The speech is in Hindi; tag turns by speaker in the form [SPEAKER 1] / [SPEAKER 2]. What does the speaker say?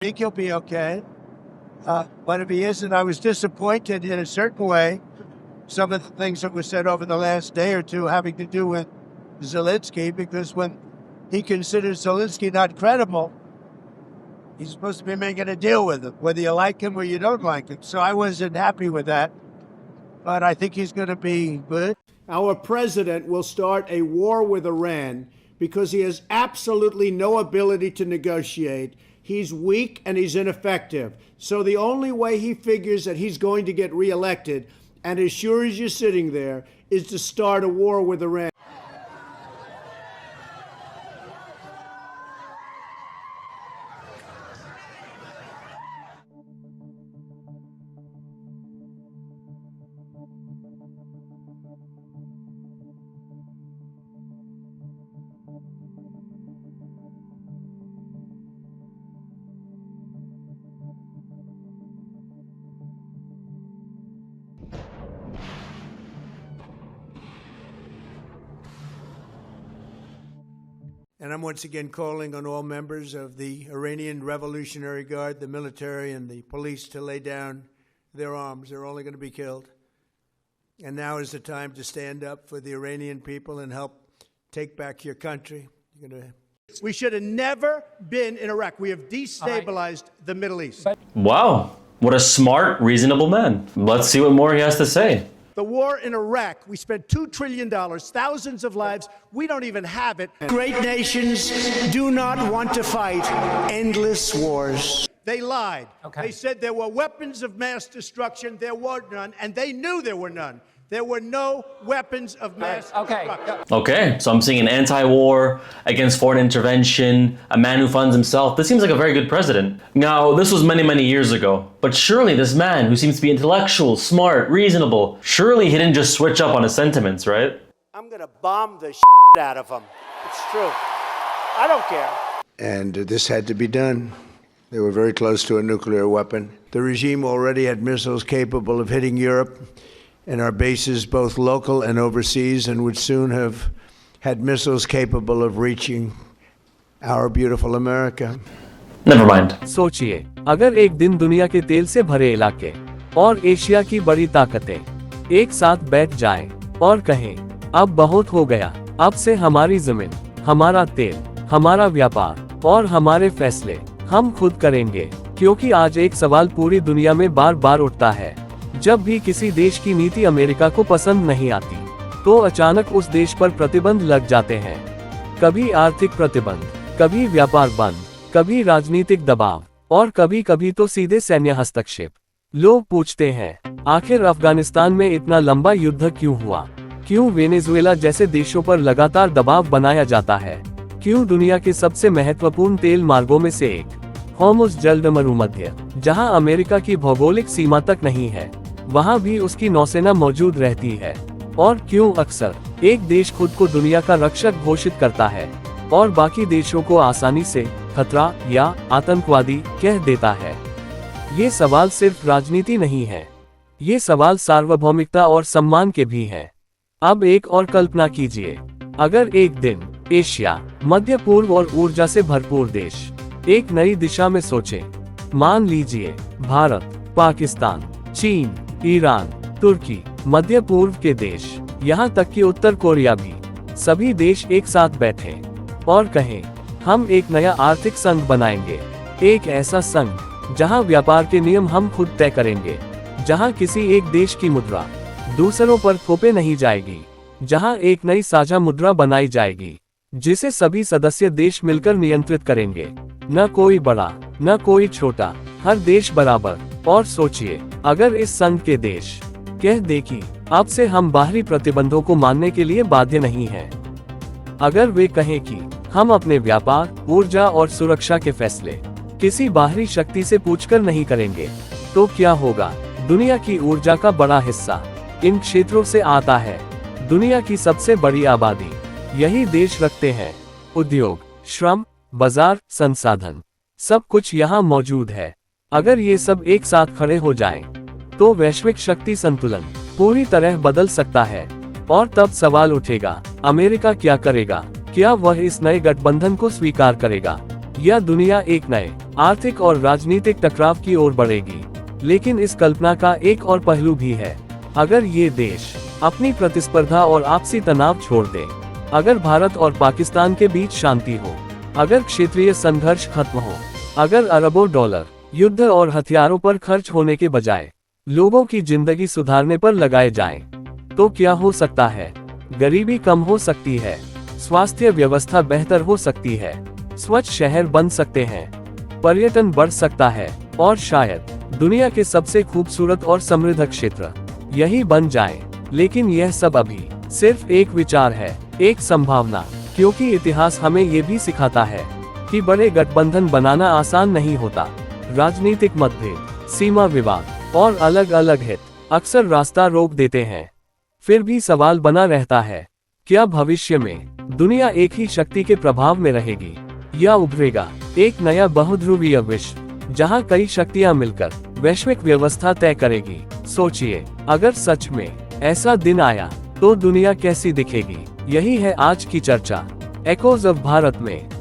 [SPEAKER 1] think he'll be okay. But if he isn't, I was disappointed in a certain way. Some of the things that were said over the last day or two having to do with Zelensky, because when he considers Zelensky not credible, he's supposed to be making a deal with him, whether you like him or you don't like him. So I wasn't happy with that. But I think he's going to be good.
[SPEAKER 2] Our president will start a war with Iran because he has absolutely no ability to negotiate. He's weak and he's ineffective. So the only way he figures that he's going to get reelected, and as sure as you're sitting there, is to start a war with Iran. And I'm once again calling on all members of the Iranian Revolutionary Guard, the military and the police, to lay down their arms. They're only going to be killed. And now is the time to stand up for the Iranian people and help take back your country. We should have never been in Iraq. We have destabilized the Middle East.
[SPEAKER 3] Wow, what a smart, reasonable man. Let's see what more he has to say.
[SPEAKER 2] The war in Iraq, we spent $2 trillion, thousands of lives. We don't even have it. Great nations do not want to fight endless wars. They lied. Okay. They said there were weapons of mass destruction. There were none, and they knew there were none. There were no weapons of mass destruction.
[SPEAKER 3] Okay, so I'm seeing an anti-war, against foreign intervention, a man who funds himself. This seems like a very good president. Now, this was many, many years ago, but surely this man who seems to be intellectual, smart, reasonable, surely he didn't just switch up on his sentiments, right?
[SPEAKER 2] I'm gonna bomb the out of him. It's true. I don't care.
[SPEAKER 4] And this had to be done. They were very close to a nuclear weapon. The regime already had missiles capable of hitting Europe and our bases, both local and overseas, and would soon have had missiles capable of reaching our beautiful America.
[SPEAKER 3] Never mind.
[SPEAKER 5] सोचिए, अगर एक दिन दुनिया के तेल से भरे इलाके और एशिया की बड़ी ताकतें एक साथ बैठ जाएं और कहें, अब बहुत हो गया, अब से हमारी जमीन, हमारा तेल, हमारा व्यापार और हमारे फैसले हम खुद करेंगे, क्योंकि आज एक सवाल पूरी दुनिया में बार बार उठता है। जब भी किसी देश की नीति अमेरिका को पसंद नहीं आती, तो अचानक उस देश पर प्रतिबंध लग जाते हैं। कभी आर्थिक प्रतिबंध, कभी व्यापार बंद, कभी राजनीतिक दबाव और कभी कभी तो सीधे सैन्य हस्तक्षेप। लोग पूछते हैं, आखिर अफगानिस्तान में इतना लंबा युद्ध क्यों हुआ? क्यों वेनेजुएला जैसे देशों पर लगातार दबाव बनाया जाता है? क्यों दुनिया के सबसे महत्वपूर्ण तेल मार्गों में से एक, हॉर्मुज़ जलद मरुमध्य, जहां अमेरिका की भौगोलिक सीमा तक नहीं है, वहां भी उसकी नौसेना मौजूद रहती है? और क्यों अक्सर एक देश खुद को दुनिया का रक्षक घोषित करता है और बाकी देशों को आसानी से खतरा या आतंकवादी कह देता है? ये सवाल सिर्फ राजनीति नहीं है, ये सवाल सार्वभौमिकता और सम्मान के भी हैं। अब एक और कल्पना कीजिए, अगर एक दिन एशिया, मध्य पूर्व और ऊर्जा से भरपूर देश एक नई दिशा में सोचे। मान लीजिए भारत, पाकिस्तान, चीन, ईरान, तुर्की, मध्य पूर्व के देश, यहाँ तक कि उत्तर कोरिया भी, सभी देश एक साथ बैठे और कहें, हम एक नया आर्थिक संघ बनाएंगे। एक ऐसा संघ जहाँ व्यापार के नियम हम खुद तय करेंगे, जहाँ किसी एक देश की मुद्रा दूसरों पर थोपे नहीं जाएगी, जहाँ एक नई साझा मुद्रा बनाई जाएगी, जिसे सभी सदस्य देश मिलकर नियंत्रित करेंगे। न कोई बड़ा, न कोई छोटा, हर देश बराबर। और सोचिए, अगर इस संघ के देश कह दे कि अब से हम बाहरी प्रतिबंधों को मानने के लिए बाध्य नहीं हैं। अगर वे कहें कि हम अपने व्यापार, ऊर्जा और सुरक्षा के फैसले किसी बाहरी शक्ति से पूछकर नहीं करेंगे, तो क्या होगा? दुनिया की ऊर्जा का बड़ा हिस्सा इन क्षेत्रों से आता है। दुनिया की सबसे बड़ी आबादी यही देश रखते हैं। उद्योग, श्रम, बाजार, संसाधन, सब कुछ यहाँ मौजूद है। अगर ये सब एक साथ खड़े हो जाएं, तो वैश्विक शक्ति संतुलन पूरी तरह बदल सकता है। और तब सवाल उठेगा, अमेरिका क्या करेगा? क्या वह इस नए गठबंधन को स्वीकार करेगा या दुनिया एक नए आर्थिक और राजनीतिक टकराव की ओर बढ़ेगी। लेकिन इस कल्पना का एक और पहलू भी है। अगर ये देश अपनी प्रतिस्पर्धा और आपसी तनाव छोड़ दे, अगर भारत और पाकिस्तान के बीच शांति हो, अगर क्षेत्रीय संघर्ष खत्म हो, अगर अरबों डॉलर युद्ध और हथियारों पर खर्च होने के बजाय लोगों की जिंदगी सुधारने पर लगाए जाएं, तो क्या हो सकता है? गरीबी कम हो सकती है, स्वास्थ्य व्यवस्था बेहतर हो सकती है, स्वच्छ शहर बन सकते हैं, पर्यटन बढ़ सकता है और शायद दुनिया के सबसे खूबसूरत और समृद्ध क्षेत्र यही बन जाए। लेकिन यह सब अभी सिर्फ एक विचार है, एक संभावना, क्योंकि इतिहास हमें ये भी सिखाता है कि बड़े गठबंधन बनाना आसान नहीं होता। राजनीतिक मतभेद, सीमा विवाद और अलग अलग हित अक्सर रास्ता रोक देते हैं। फिर भी सवाल बना रहता है, क्या भविष्य में दुनिया एक ही शक्ति के प्रभाव में रहेगी या उभरेगा एक नया बहुध्रुवीय विश्व, जहां कई शक्तियां मिलकर वैश्विक व्यवस्था तय करेगी? सोचिए, अगर सच में ऐसा दिन आया तो दुनिया कैसी दिखेगी? यही है आज की चर्चा, एकोज ऑफ भारत में।